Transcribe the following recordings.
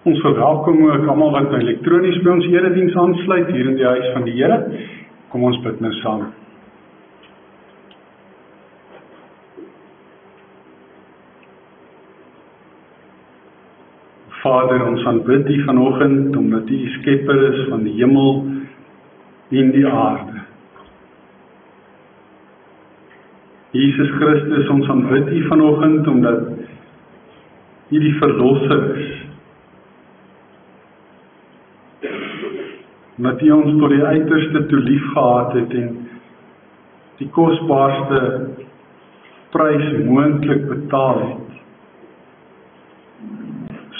Ons verwelkom ook almal wat elektronies by ons erediens aansluit hier in die huis van die Here. Kom ons bid nou saam. Vader, ons aanbid U vanoggend omdat U skepper is van die hemel en die aarde. Jesus Christus, ons aanbid U vanoggend omdat U die verlosser is. Omdat U ons tot die uiterste toe lief gehad het en die kosbaarste prys moontlik betaal het,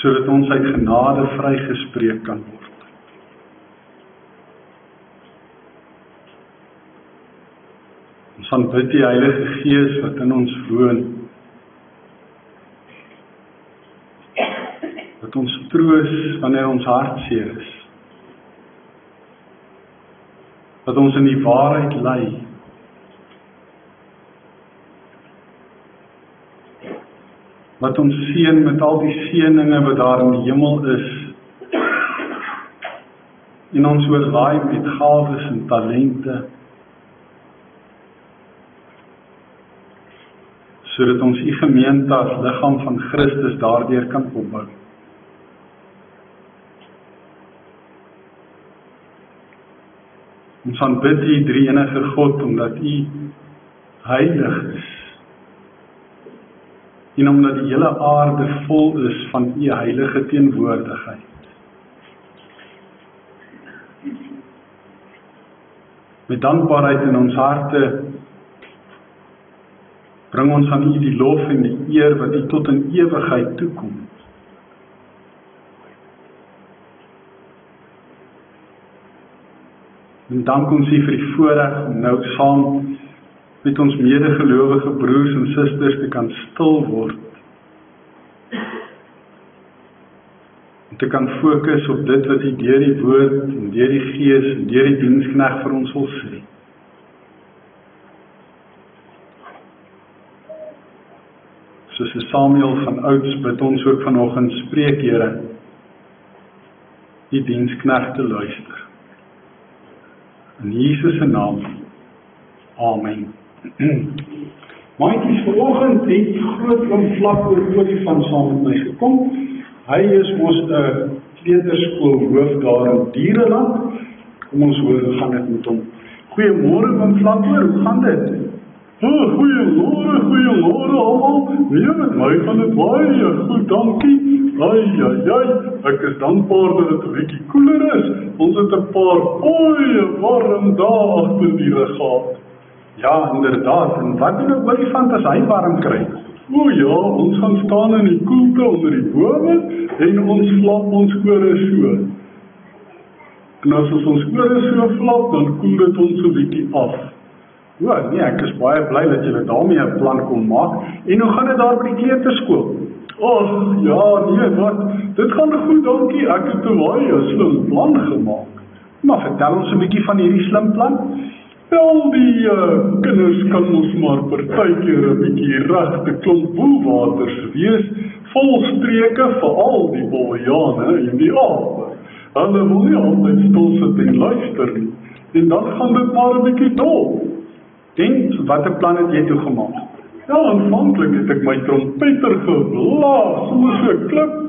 sodat ons uit genade vrygespreek kan word. Ons aanbid die Heilige Gees wat in ons woon, wat ons troos wanneer ons hartseer is, wat ons in die waarheid lei, wat ons seën met al die seëninge wat daar in die hemel is, en ons oorlaai met gawes en talente, sodat ons U gemeente as liggaam van Christus daardeur kan opbou. Ons aanbid U drie-enige God, omdat U heilig is, en omdat die hele aarde vol is van U heilige teenwoordigheid. Met dankbaarheid in ons harte, bring ons aan U die lof en die eer wat U tot in ewigheid toekom. En dank ons U vir die voorreg om nou saam met ons medegelowige broers en susters te kan stil word. En te kan fokus op dit wat U deur die woord en deur die Gees en deur die diensknegt vir ons wil sê. Soos Samuel van ouds bid ons ook vanoggend, spreek Here, U diensknegte luister. In Jesus se naam. Amen. Maatjies, vanoggend het groot oom Vlak Olifant saam met my gekom. Hy is mos 'n kleuterskoolhoof daar in Diereland. Kom ons hoor hoe gaan dit met hom. Goeiemôre oom Vlak, hoe gaan dit? Goeiemôre almal. Nee, met my gaan dit baie goed, dankie. Ek is dankbaar dat dit 'n bietjie koeler is. Ons het 'n paar baie warm dae agter die rug gehad. Ja, inderdaad. En wat doen 'n olifant as hy warm kry? O ja, ons gaan staan in die koelte onder die bome en ons flap ons ore so. En as ons ore so flap, dan koel dit ons 'n bietjie af. Ja, nee, ek is baie bly dat julle daarmee 'n plan kon maak. En hoe gaan dit daar by die kleuterskool? Ja, nee, wat? Dit gaan goed, dankie. Ek het 'n baie slim plan gemaak. Maar vertel ons 'n bietjie van hierdie slim plan. Wel, die kinders kan ons maar partykeer 'n bietjie regte klomp woelwaters wees, vol streke vir al die bobbejane en die ape. Hulle wil nie altyd stil sit en luister nie. En dan gaan dit maar 'n bietjie dol. En watter plan het jy toe gemaak? Ja, aanvanklik het ek my trompeter geblaas, so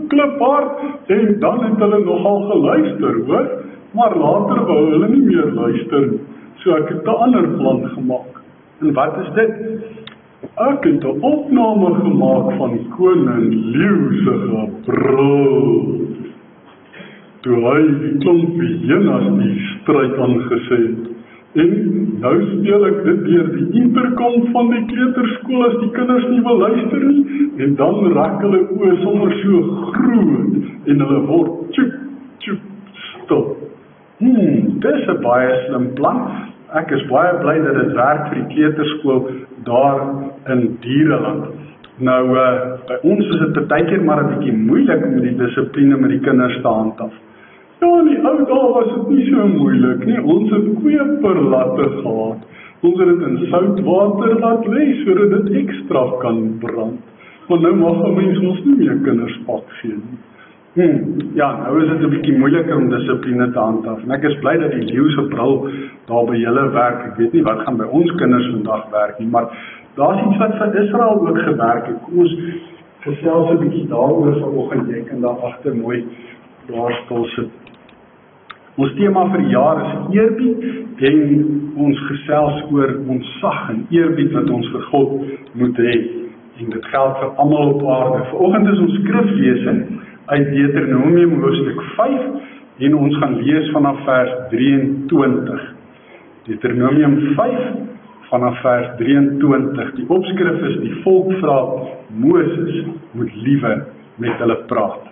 klip hard, en dan het hulle nogal geluister, hoor, maar later wou hulle nie meer luister nie, so ek het 'n ander plan gemaak. En wat is dit? Ek het 'n opname gemaak van koning Leeu se gebrul, toe hy die klomp hyenas die stryd aangesê het. En nou speel ek dit deur die interkom van die kleuterskool as die kinders nie wil luister nie, en dan raak hulle oë sommer so groot, en hulle word tjoep, stil. Dis 'n baie slim plan. Ek is baie bly dat dit werk vir die kleuterskool daar in Diereland. Nou, by ons is dit partykeer maar 'n bietjie moeilik om die dissipline met die kinders te handhaaf. Ja, in die ou dae was dit nie so moeilik nie. Ons het kweperlatte gehad. Ons het dit in soutwater laat lê sodat dit ekstra kan brand. Maar nou mag 'n mens ons nie meer kinders pak gee nie. Ja, nou is dit 'n bietjie moeiliker om dissipline te handhaaf. En ek is bly dat die leeu se bril daar by julle werk. Ek weet nie wat gaan by ons kinders vandag werk nie, maar daar's iets wat vir Israel ook gewerk het. Kom ons gesels 'n bietjie daaroor vanoggend. Jy kan daar agter mooi daar stil sit. Ons tema vir die jaar is eerbied en ons gesels oor ontsag en eerbied wat ons vir God moet hê. En dit geld vir almal op aarde. Vanoggend is ons skriflesing uit Deuteronomium hoofstuk 5 en ons gaan lees vanaf vers 23. Deuteronomium 5 vanaf vers 23. Die opskrif is: die volk vra, Moses moet liewer met hulle praat.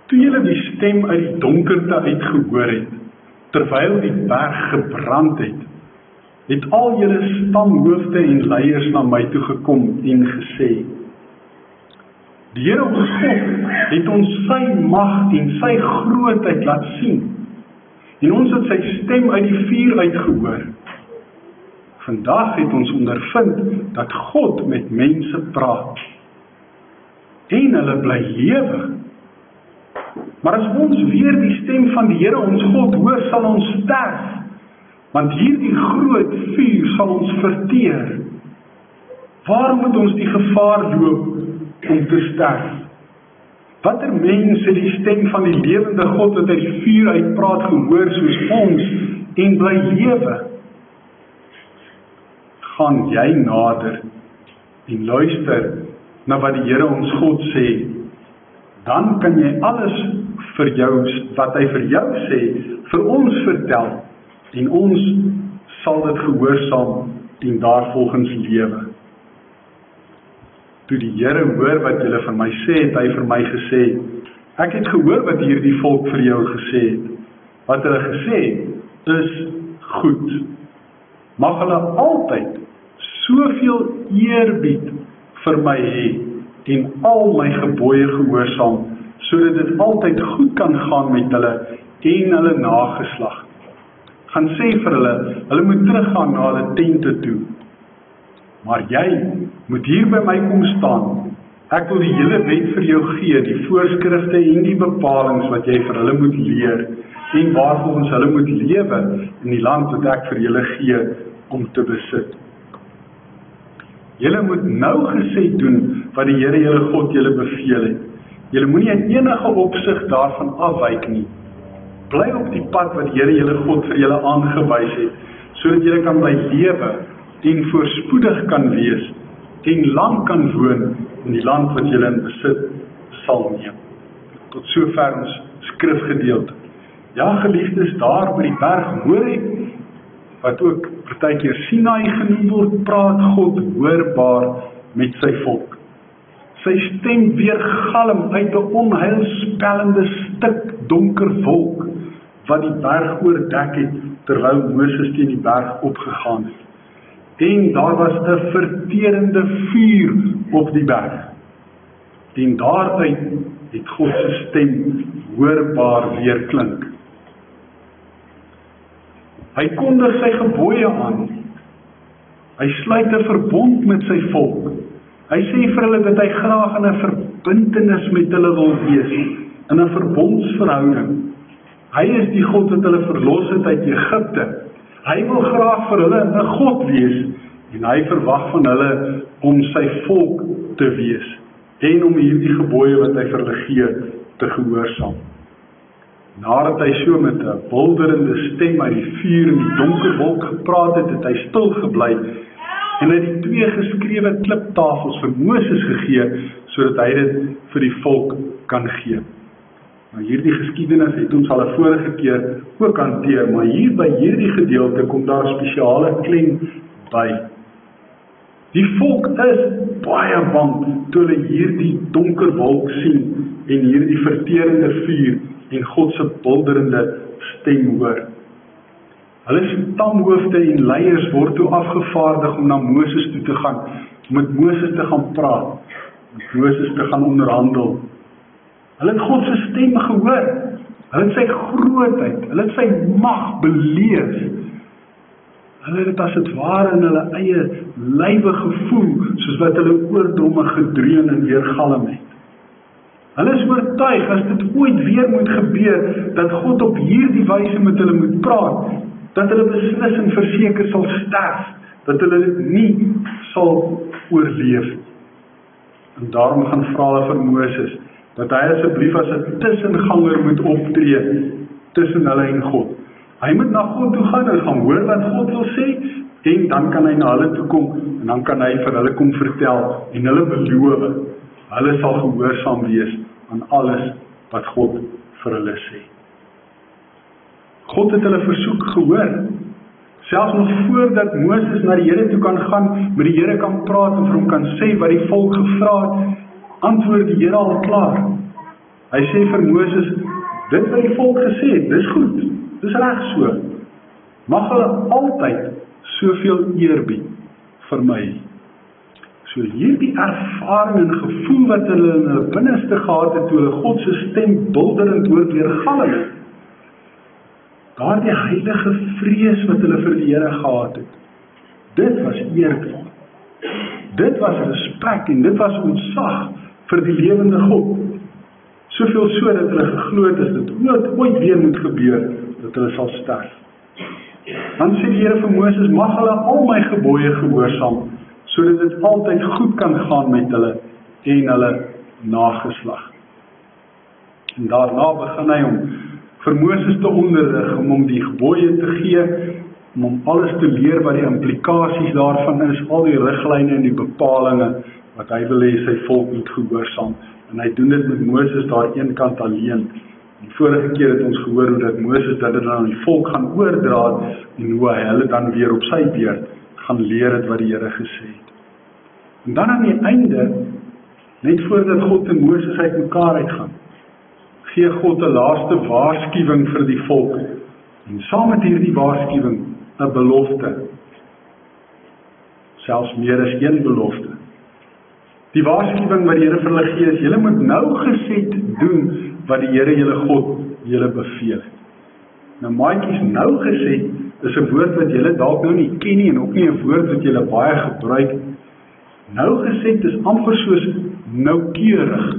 Toe julle die stem uit die donkerte uitgehoor het, terwyl die berg gebrand het al julle stamhoofde en leiers na my toe gekom en gesê: die Here ons God het ons sy mag en sy grootheid laat sien, en ons het sy stem uit die vuur uitgehoor. Vandag het ons ondervind dat God met mense praat, en hulle bly lewe. Maar as ons weer die stem van die Here ons God hoor, sal ons sterf, want hierdie groot vuur sal ons verteer. Waarom moet ons die gevaar loop om te sterf? Watter mens het die stem van die lewende God wat uit die vuur uitpraat gehoor soos ons en bly lewe? Gaan jy nader en luister na wat die Here ons God sê, dan kan jy alles vir jou, wat hy vir jou sê, vir ons vertel, en ons sal dit gehoorsaam en daarvolgens lewe. Toe die Here hoor wat julle vir my sê, het hy vir my gesê: ek het gehoor wat hierdie volk vir jou gesê het. Wat hulle gesê is goed. Mag hulle altyd soveel eerbied vir my hê en al my gebooie gehoorsaam, sodat dit altyd goed kan gaan met hulle en hulle nageslag. Gaan sê vir hulle moet teruggaan na hulle tente toe. Maar jy moet hier by my kom staan. Ek wil die hele wet vir jou gee, die voorskrifte en die bepalings wat jy vir hulle moet leer, en waarvolgens hulle moet lewe in die land wat ek vir julle gee om te besit. Julle moet nougesed doen wat die Here julle God julle beveel het. Julle moenie in enige opsig daarvan afwyk nie. Bly op die pad wat die Here julle God vir julle aangewys het, sodat julle kan bly lewe en voorspoedig kan wees en lang kan woon in die land wat julle in besit sal neem. Tot sover ons skrifgedeelte. Ja, geliefdes, daar by die berg Horeb, wat ook partykeer Sinai genoem word, praat God hoorbaar met sy volk. Sy stem weergalm uit 'n onheilspellende stuk donker wolk wat die berg oordek het terwyl Moses teen die berg opgegaan het. En daar was 'n verterende vuur op die berg. En daaruit het God se stem hoorbaar weerklink. Hy kondig sy gebooie aan. Hy sluit 'n verbond met sy volk. Hy sê vir hulle dat hy graag in 'n verbintenis met hulle wil wees, in 'n verbondsverhouding. Hy is die God wat hulle verlos het uit Egipte. Hy wil graag vir hulle 'n God wees, en hy verwag van hulle om sy volk te wees, en om hierdie gebooie wat hy vir hulle gee, te gehoorsaam. Nadat hy so met 'n bulderende stem uit die vuur en die donker wolk gepraat het, het hy stil gebly, en hy het die 2 geskrewe kliptafels vir Moses gegee, sodat hy dit vir die volk kan gee. Nou hierdie geskiedenis het ons al 'n vorige keer ook hanteer, maar hier by hierdie gedeelte kom daar 'n spesiale klem by. Die volk is baie bang toe hulle hierdie donker wolk sien en hierdie verterende vuur en God se bulderende stem hoor. Hulle stamhoofde en leiers word toe afgevaardig om na Moses toe te gaan, om met Moses te gaan praat, met Moses te gaan onderhandel. Hulle het God se stem gehoor, hulle het sy grootheid, hulle het sy mag beleef. Hulle het dit as het ware in hulle eie lywe gevoel, soos wat hulle oordomme gedreun en weergalm het. Hulle is oortuig, as dit ooit weer moet gebeur, dat God op hierdie wyse met hulle moet praat, dat hulle beslis en verseker sal sterf, dat hulle dit nie sal oorleef. En daarom gaan vra hulle vir Moses, dat hy asseblief as 'n tussenganger moet optree, tussen hulle en God. Hy moet na God toe gaan en gaan hoor wat God wil sê, en dan kan hy na hulle toe kom, en dan kan hy vir hulle kom vertel, en hulle beloof, hulle sal gehoorsaam wees aan alles wat God vir hulle sê. God het hulle versoek gehoor, selfs nog voordat Moses na die Here toe kan gaan, met die Here kan praat en vir hom kan sê wat die volk gevra het, antwoord die Here al klaar. Hy sê vir Moses, dit wat die volk gesê het, dis goed, dis reg so. Mag hulle altyd soveel eerbied vir my. So hierdie ervaring en gevoel wat hulle in hulle binneste gehad het, toe hulle God se stem bulderend hoor weergalm het, daardie heilige vrees wat hulle vir die Here gehad het, dit was eerbied. Dit was respek en dit was ontzag vir die lewende God. Soveel so dat hulle geglo het, as dit ooit weer moet gebeur, dat hulle sal sterf. Dan sê die Here vir Moses, mag hulle al my gebooie gehoorsaam, sodat dit altyd goed kan gaan met hulle en hulle nageslag. En daarna begin hy om vir Moses te onderrig, om hom die gebooie te gee, om hom alles te leer wat die implikasies daarvan is, al die riglyne en die bepalinge, wat hy wil hê sy volk moet gehoorsaam. En hy doen dit met Moses daar een kant alleen. Die vorige keer het ons gehoor hoe dat Moses dit dan aan die volk gaan oordra, en hoe hy hulle dan weer op sy beurt gaan leer het wat die Here gesê het. En dan aan die einde, net voordat God en Moses uit mekaar uitgaan, gee God 'n laaste waarskuwing vir die volk, en saam met hierdie waarskuwing 'n belofte, selfs meer as een belofte. Die waarskuwing wat die Here vir hulle gee is, julle moet nougeset doen wat die Here julle God julle beveel het. Nou maatjies, nougeset is 'n woord wat julle dalk nou nie ken nie, en ook nie 'n woord wat julle baie gebruik. Nougeset is amper soos noukeurig.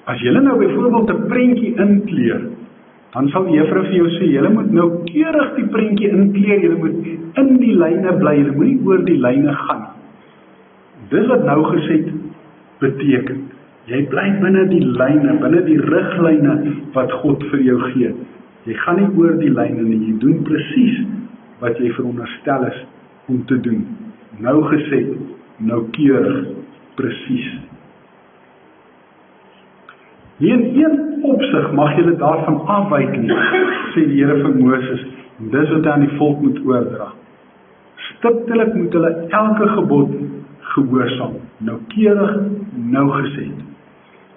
As julle nou byvoorbeeld 'n prentjie inkleur, dan sal die juffrou vir jou sê, julle moet noukeurig die prentjie inkleur, julle moet in die lyne bly, julle moet nie oor die lyne gaan. Dis wat nougeset beteken. Jy bly binne die lyne, binne die riglyne wat God vir jou gee. Jy gaan nie oor die lyne nie, jy doen presies wat jy veronderstel is om te doen. Nougeset, noukeurig, presies. Nie in een opsig mag julle daarvan afwyk nie, sê die Here vir Moses, en dis wat hy aan die volk moet oordra. Stiptelik moet hulle elke gebod gehoorsaam, noukeurig, nougeset.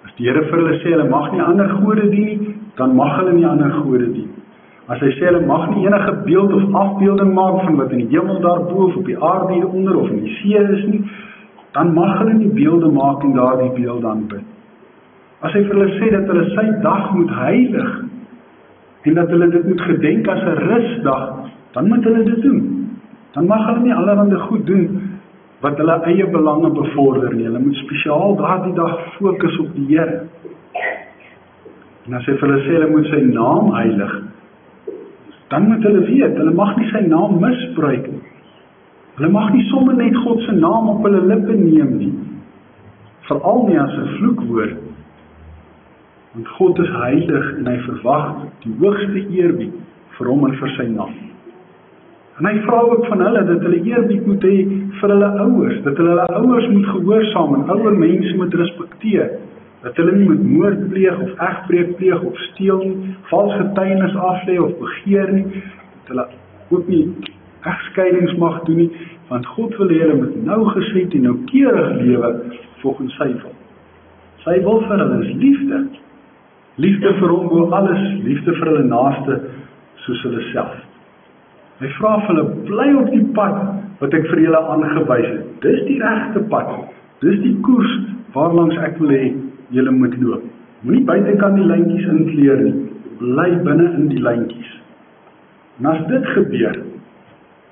As die Here vir hulle sê, hulle mag nie ander gode dien nie, dan mag hulle nie ander gode dien. As hy sê, hulle mag nie enige beeld of afbeelding maak van wat in die hemel daarbo of op die aarde hieronder of in die see is nie, dan mag hulle nie beelde maak en daardie beelde aanbid. As hy vir hulle sê dat hulle sy dag moet heilig, en dat hulle dit moet gedenk as 'n rusdag, dan moet hulle dit doen. Dan mag hulle nie allerhande goed doen wat hulle eie belange bevorder nie. Hulle moet spesiaal daardie dag fokus op die Here. En as hy vir hulle sê, hulle moet sy naam heilig, dan moet hulle weet, hulle mag nie sy naam misbruik nie. Hulle mag nie sommer net God se naam op hulle lippe neem nie. Veral nie as 'n vloekwoord. Want God is heilig en hy verwag die hoogste eerbied vir hom en vir sy naam. En hy vra ook van hulle dat hulle eerbied moet hê vir hulle ouers, dat hulle ouers moet gehoorsaam en ouer mense moet respekteer, dat hulle nie moet moord pleeg of egbreek pleeg of steel nie, vals getuienis aflê of begeer nie, dat hulle ook nie egskeidings mag doen nie, want God wil hê hulle moet nougeset en noukeurig lewe volgens sy wil. Sy wil vir hulle is liefde. Liefde vir hom bo alles, liefde vir hulle naaste soos hulle self. Hy vra vir hulle, bly op die pad wat ek vir julle aangewys het. Dis die regte pad. Dis die koers waarlangs ek wil hê julle moet loop. Moenie buitekant die lyntjies inkleer nie. Bly binne in die lyntjies. En as dit gebeur,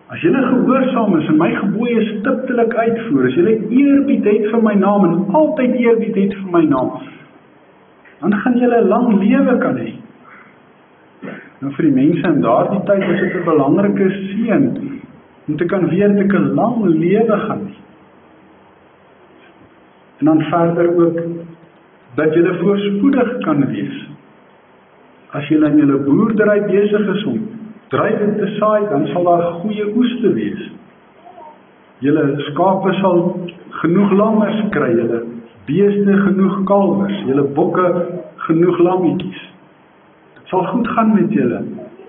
as julle gehoorsaam is en my gebooie stiptelik uitvoer, as julle eerbied het vir my naam en altyd eerbied het vir my naam, dan gaan julle 'n lang lewe kan hê. Nou vir die mense in daardie tyd is dit 'n belangrike seën om te kan weet dat ek 'n lang lewe gaan hê. En dan verder ook dat julle voorspoedig kan wees. As julle in julle boerdery besig is om druiwe te saai, dan sal daar goeie oeste wees. Julle skape sal genoeg lammers kry, julle beeste genoeg kalwers, julle bokke genoeg lammetjies. Dit sal goed gaan met julle.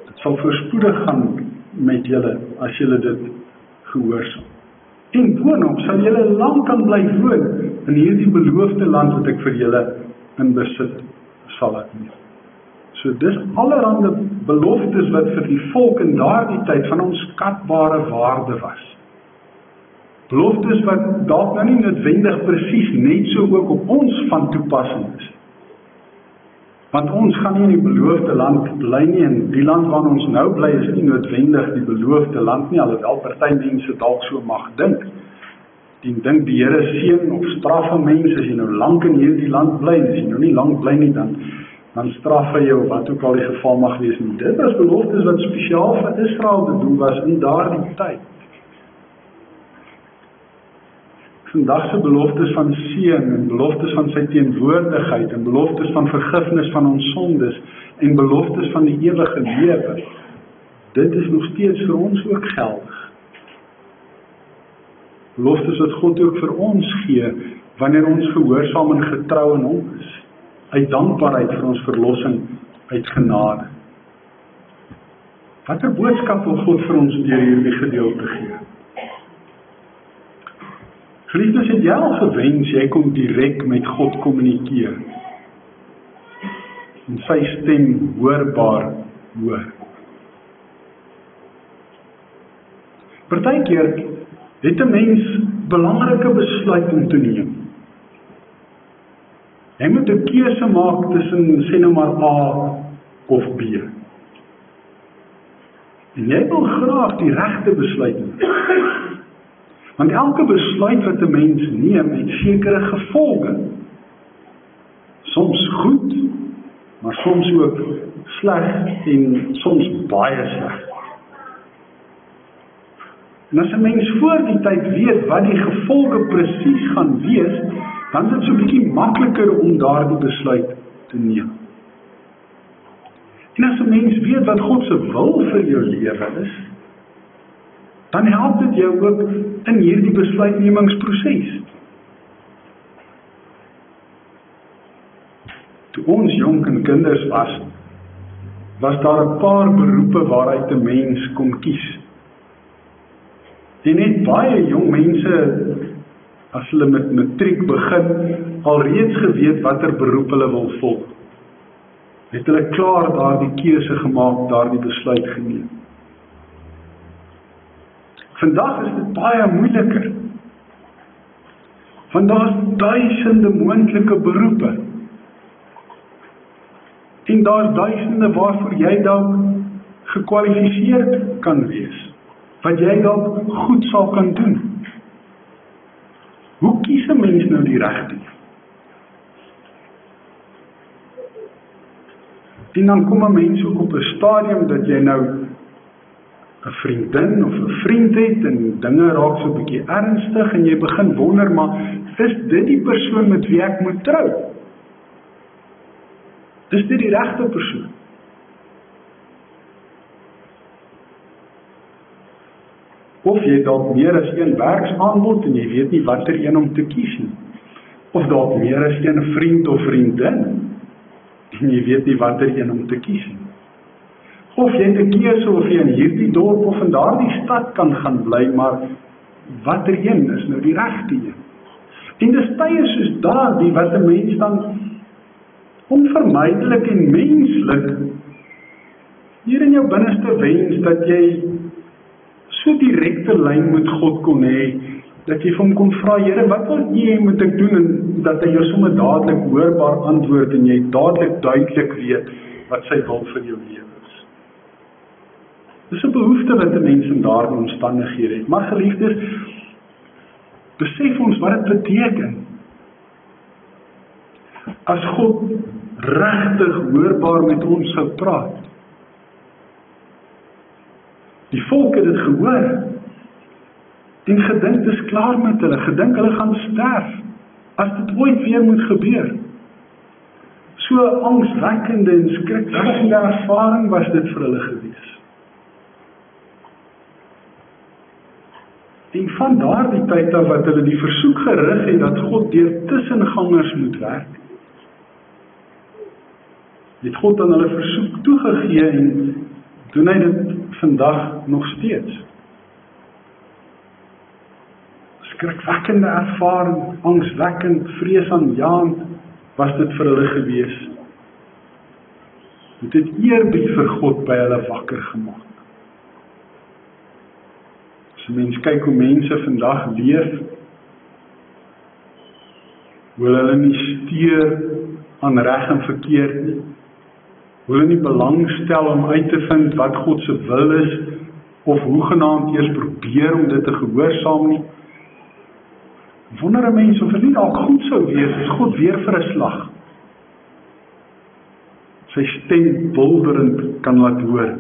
Dit sal voorspoedig gaan met julle as julle dit gehoorsaam. En boonop sal julle lank kan bly woon in hierdie beloofde land wat ek vir julle in besit sal laat neem. So dis allerhande beloftes wat vir die volk in daardie tyd van onskatbare waarde was. Beloftes wat dalk nou nie noodwendig presies net so ook op ons van toepassing is. Want ons gaan nie in die beloofde land bly nie, en die land waar ons nou bly is nie noodwendig die beloofde land nie, alhoewel party mense dalk so mag dink. Die dink die Here seën of straf 'n mens as jy nou lank in hierdie land bly, en as jy nou nie lank bly nie, dan straf hy jou, wat ook al die geval mag wees nie. Dit was beloftes wat spesiaal vir Israel bedoel was in daardie tyd. Vandag se beloftes van seën en beloftes van sy teenwoordigheid en beloftes van vergifnis van ons sondes en beloftes van die ewige lewe, dit is nog steeds vir ons ook geldig. Beloftes wat God ook vir ons gee wanneer ons gehoorsaam en getrou in hom is, uit dankbaarheid vir ons verlossing uit genade. Watter boodskap wil God vir ons deur hierdie gedeelte gee? Geliefdes, het jy al gewens jy kon direk met God kommunikeer en sy stem hoorbaar hoor? Partykeer het 'n mens belangrike besluit om te neem. Jy moet 'n keuse maak tussen, sê nou maar, A of B. En jy wil graag die regte besluit neem. Want elke besluit wat 'n mens neem, het sekere gevolge. Soms goed, maar soms ook sleg en soms baie sleg. En as 'n mens voor die tyd weet wat die gevolge presies gaan wees, dan is dit so 'n bietjie makliker om daardie besluit te neem. En as 'n mens weet wat God se wil vir jou lewe is, dan help dit jou ook in hierdie besluitnemingsproses. Toe ons jonk en kinders was daar 'n paar beroepe waaruit 'n mens kon kies. En net baie jong mense, as hulle met matriek begin, alreeds geweet watter beroep hulle wil volg. Het hulle klaar daardie keuse gemaak, daardie besluit geneem. Vandag is dit baie moeiliker. Want daar is duisende moontlike beroepe. En daar is duisende waarvoor jy dalk gekwalifiseerd kan wees. Wat jy dalk goed sal kan doen. Hoe kies 'n mens nou die regte? En dan kom 'n mens ook op 'n stadium dat jy nou 'n vriendin of 'n vriend het en dinge raak so 'n bietjie ernstig en jy begin wonder, maar is dit die persoon met wie ek moet trou? Is dit die regte persoon? Of jy dalk meer as een werksaanbod en jy weet nie watter een om te kies nie. Of dalk meer as een vriend of vriendin en jy weet nie watter een om te kies nie. Of jy het 'n keuse of jy in hierdie dorp of in daardie stad kan gaan bly, maar watter een is nou die regte een? En dis tye soos daardie wat 'n mens dan onvermydelik en menslik hier in jou binneste wens dat jy so direkte lyn met God kon hê, dat jy vir hom kon vra, Here, wat wil jy moet ek doen, en dat hy jou sommer dadelik hoorbaar antwoord en jy dadelik duidelik weet wat sy wil vir jou lewe is. Dis 'n behoefte wat 'n mens in daardie omstandighede het. Maar geliefdes, besef ons wat dit beteken. As God regtig hoorbaar met ons sou praat. Die volk het dit gehoor, en gedink dis klaar met hulle, gedink hulle gaan sterf, as dit ooit weer moet gebeur. So angswekkende en skrikwekkende ervaring was dit vir hulle gewees. En van daardie tyd af wat hulle die versoek gerig het dat God deur tussengangers moet werk, het God aan hulle versoek toegegee en doen hy dit vandag nog steeds. Skrikwekkende ervaring, angswekkend, vreesaanjaend was dit vir hulle gewees. Dit het eerbied vir God by hulle wakker gemaak. As 'n mens kyk hoe mense vandag leef, hoe hulle nie steur aan reg en verkeerd nie, hoe hulle nie belangstel om uit te vind wat God se wil is, of hoegenaamd eers probeer om dit te gehoorsaam nie. Wonder 'n mens of dit nie dalk goed sou wees as God weer vir 'n slag sy stem bulderend kan laat hoor.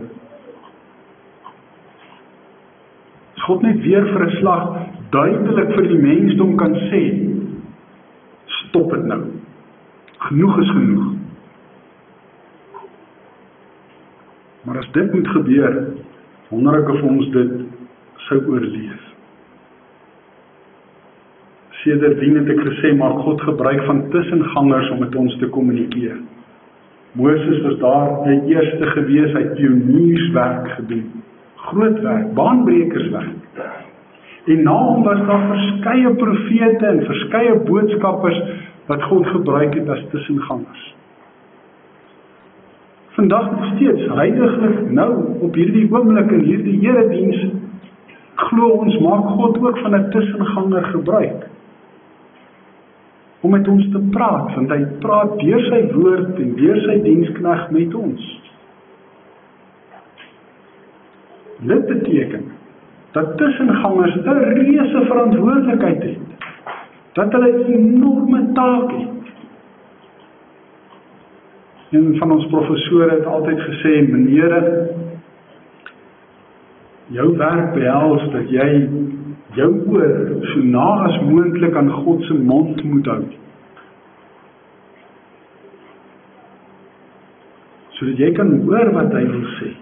As God net weer vir 'n slag duidelik vir die mensdom kan sê, stop dit nou. Genoeg is genoeg. Maar as dit moet gebeur, wonder ek of ons dit sou oorleef. Sedertdien het ek gesê, maar God gebruik van tussengangers om met ons te kommunikeer. Moses was daar die eerste gewees, hy het pionierswerk gedoen. Groot werk, baanbrekerswerk. En na hom was daar verskeie profete en verskeie boodskappers wat God gebruik het as tussengangers. Vandag nog steeds, heiliglik nou, op hierdie oomblik in hierdie erediens, glo ons maak God ook van 'n tussenganger gebruik. Om met ons te praat, want hy praat deur sy woord en deur sy diensknegt met ons. Dit beteken, dat tussengangers 'n reuse verantwoordelikheid het, dat hulle 'n enorme taak het. Een van ons professore het altyd gesê, meneere, jou werk behels dat jy jou oor so na as moontlik aan God se mond moet hou. Sodat jy kan hoor wat hy wil sê.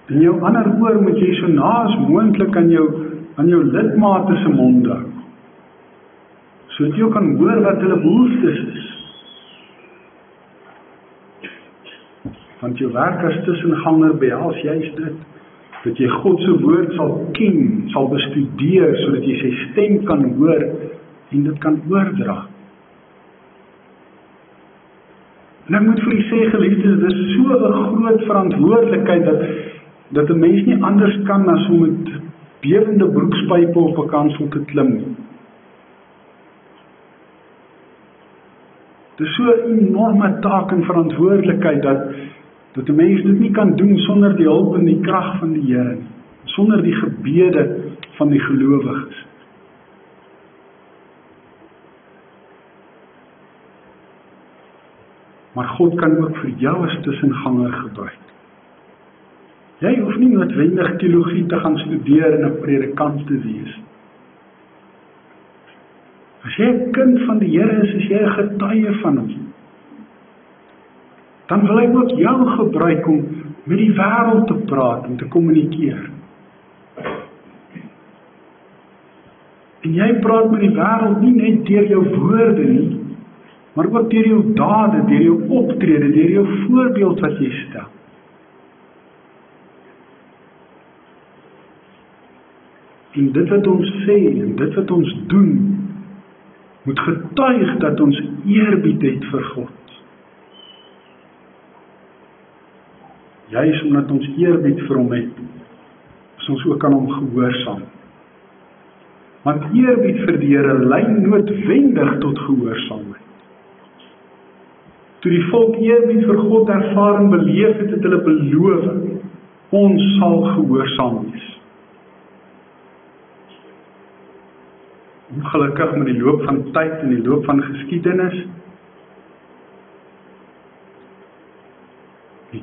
En jou ander oor moet jy so na as moontlik aan jou lidmate se mond hou. Sodat jy kan hoor wat hulle behoeftes is. Want jou werk as tussenganger behels juist dit, dat jy God se woord sal ken, sal bestudeer, sodat jy sy stem kan hoor en dit kan oordra. En ek moet vir u sê, geliefdes, dit is so 'n groot verantwoordelikheid dat 'n mens nie anders kan as om met bewende broekspype op 'n kansel te klim nie. Dit is so 'n enorme taak en verantwoordelikheid dat 'n mens dit nie kan doen sonder die hulp en die krag van die Here nie, sonder die gebede van die gelowiges. Maar God kan ook vir jou as tussenganger gebruik. Jy hoef nie noodwendig teologie te gaan studeer en 'n predikant te wees. As jy 'n kind van die Here is jy 'n getuie van hom. Dan wil hy ook jou gebruik om met die wêreld te praat en te kommunikeer. En jy praat met die wêreld nie net deur jou woorde nie, maar ook deur jou dade, deur jou optrede, deur jou voorbeeld wat jy stel. En dit wat ons sê en dit wat ons doen, moet getuig dat ons eerbied het vir God. Juis omdat ons eerbied vir hom het, is ons ook aan hom gehoorsaam. Want eerbied vir die Here lei noodwendig tot gehoorsaamheid. Toe die volk eerbied vir God ervaar en beleef het, het hulle beloof, ons sal gehoorsaam wees. Ongelukkig met die loop van tyd en die loop van geskiedenis,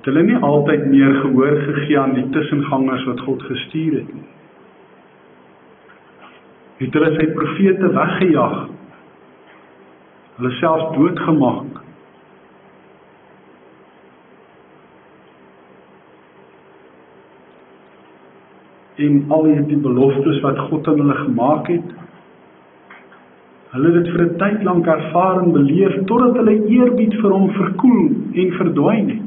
het hulle nie altyd meer gehoor gegee aan die tussengangers wat God gestuur het nie. Het hulle sy profete weggejaag, hulle selfs doodgemaak. En al hierdie beloftes wat God aan hulle gemaak het, hulle het dit vir 'n tyd lank ervaar en beleef, totdat hulle eerbied vir hom verkoel en verdwyn het.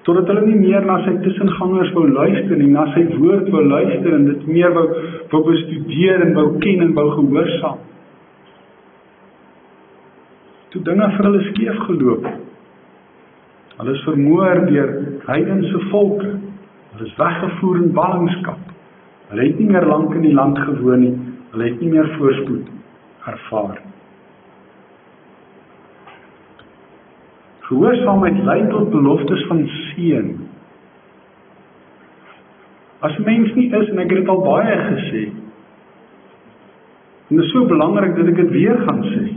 Totdat hulle nie meer na sy tussengangers wou luister nie, na sy woord wou luister en dit meer wou bestudeer en wou ken en wou gehoorsaam. Toe dinge vir hulle skeef geloop. Hulle is vermoor deur heidense volke. Hulle is weggevoer in ballingskap. Hulle het nie meer lank in die land gewoon nie. Hulle het nie meer voorspoed ervaar. Gehoorsaamheid lei tot beloftes van seën. As 'n mens nie is, en ek het dit al baie gesê, en dit is so belangrik dat ek dit weer gaan sê,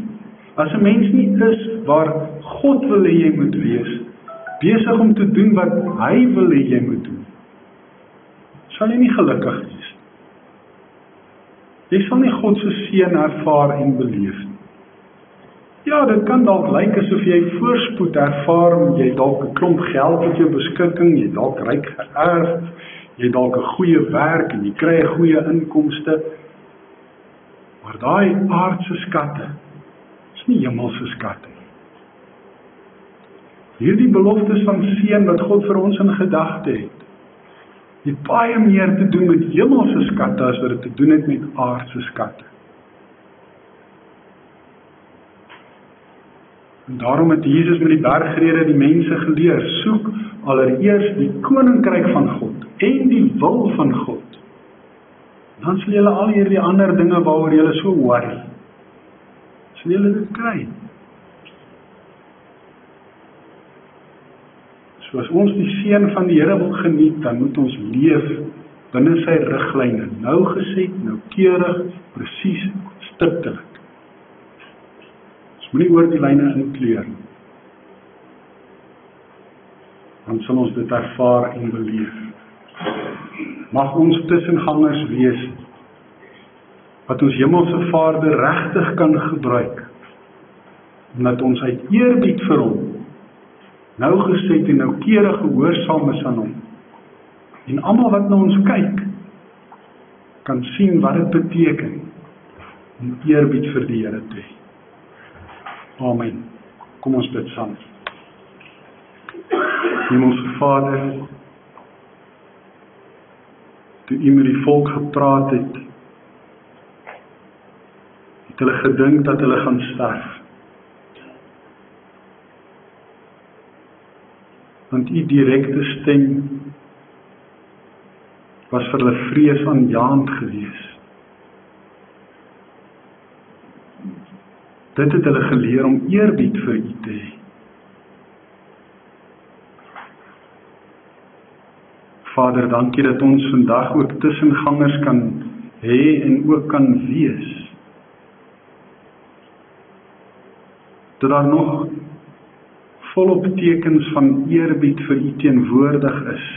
as 'n mens nie is waar God wil hê jy moet wees, besig om te doen wat hy wil hê jy moet doen, sal jy nie gelukkig wees. Jy sal nie God se seën ervaar en beleef nie. Ja, dit kan dalk lyk asof jy voorspoed ervaar, jy dalk 'n klomp geld op jou beskikking, jy dalk ryk geërf, jy dalk 'n goeie werk en jy kry 'n goeie inkomste. Maar daai aardse skatte is nie hemelse skatte nie. Hierdie beloftes van seën wat God vir ons in gedagte het baie meer te doen met hemelse skatte as wat dit te doen het met aardse skatte. En daarom het Jesus met die bergrede die mense geleer, soek allereers die koninkryk van God en die wil van God. Dan sal julle al hierdie ander dinge waaroor julle so worry, sal julle dit kry. So as ons die seën van die Here wil geniet, dan moet ons leef binne sy riglyne, nougeset, noukeurig, presies, stiptelik. Ons moenie oor die lyne inkleur nie. Dan sal ons dit ervaar en beleef. Mag ons tussengangers wees, wat ons hemelse Vader regtig kan gebruik, omdat ons uit eerbied vir hom, nougeset en noukeurig gehoorsaam is aan hom. En almal wat na ons kyk, kan sien wat dit beteken om eerbied vir die Here te hê. Amen. Kom ons bid saam. Hemelse Vader, toe U met die volk gepraat het hulle gedink dat hulle gaan sterf. Want U direkte stem was vir hulle vreesaanjaend gewees. Dit het hulle geleer om eerbied vir U te hê. Vader, dankie dat ons vandag ook tussengangers kan hê en ook kan wees. Dat daar nog volop tekens van eerbied vir U teenwoordig is.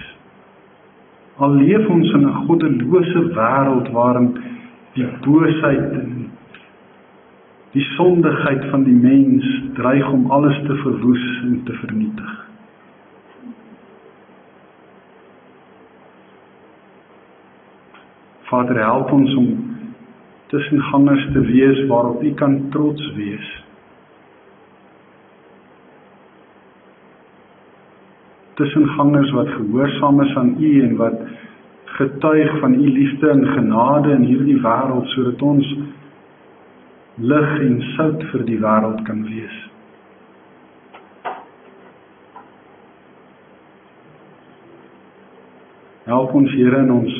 Al leef ons in 'n goddelose wêreld waarin die boosheid en die sondigheid van die mens dreig om alles te verwoes en te vernietig. Vader, help ons om tussengangers te wees waarop U kan trots wees. Tussengangers wat gehoorsaam is aan U en wat getuig van U liefde en genade in hierdie wêreld, sodat ons lig en sout vir die wêreld kan wees. Help ons, Here, in ons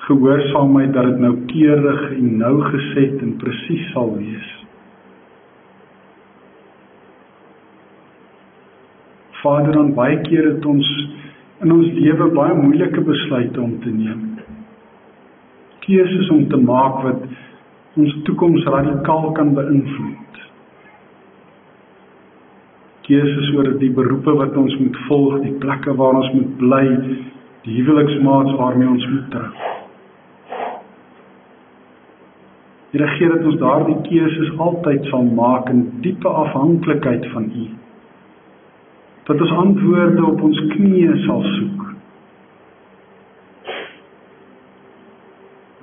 gehoorsaamheid dat dit noukeurig en nougeset en presies sal wees. Vader, dan baie keer het ons in ons lewe baie moeilike besluite om te neem. Keuses om te maak wat ons toekoms radikaal kan beïnvloed. keuses oor die beroepe wat ons moet volg, die plekke waar ons moet bly, die huweliksmaats waarmee ons moet trou. Here, gee dat ons daardie keuses altyd sal maak in diepe afhanklikheid van U. Dat ons antwoorde op ons knieë sal soek.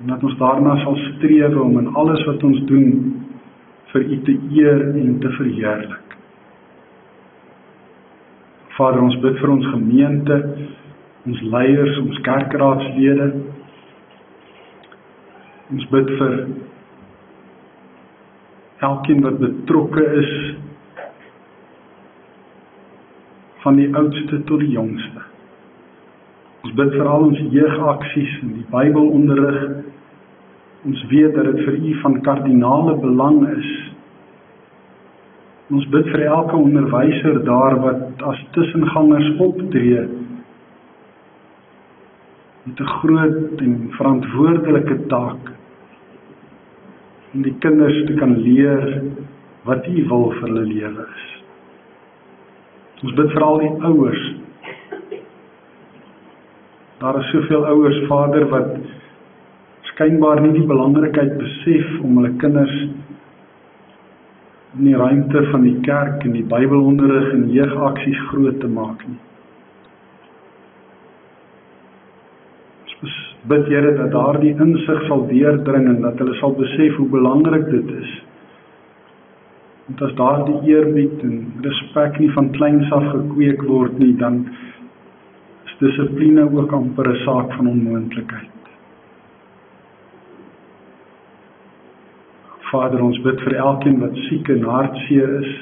En dat ons daarna sal strewe om in alles wat ons doen vir U te eer en te verheerlik. Vader, ons bid vir ons gemeente, ons leiers, ons kerkraadslede. Ons bid vir elkeen wat betrokke is, van die oudste tot die jongste. Ons bid vir al ons jeugaksies en die Bybelonderrig. Ons weet dat dit vir U van kardinale belang is. Ons bid vir elke onderwyser daar wat as tussengangers optree, met 'n groot en verantwoordelike taak, om die kinders te kan leer wat U wil vir hulle lewe is. Ons bid vir al die ouers. Daar is soveel ouers, Vader, wat skynbaar nie die belangrikheid besef om hulle kinders in die ruimte van die kerk en die Bybelonderrig en jeugaksies groot te maak nie. Ons bid, Here, dat daardie insig sal deurdring en dat hulle sal besef hoe belangrik dit is. Want as daardie eerbied en respek nie van kleins af gekweek word nie, dan is dissipline ook amper 'n saak van onmoontlikheid. Vader, ons bid vir elkeen wat siek en hartseer is,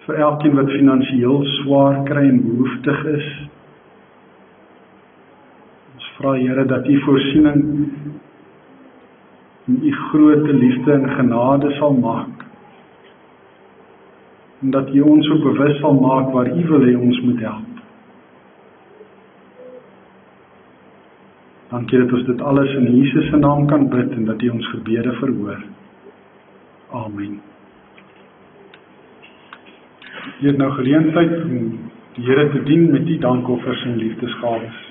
vir elkeen wat finansiëel swaar kry en behoeftig is. Ons vra, Here, dat U voorsiening en U groote liefde en genade sal maak. En dat U ons ook bewus sal maak waar U wil hê ons moet help. Dankie dat ons dit alles in Jesus se naam kan bid en dat U ons gebede verhoor. Amen. Hier is nou geleentheid om die Here te dien met die dankoffers en liefdesgawes.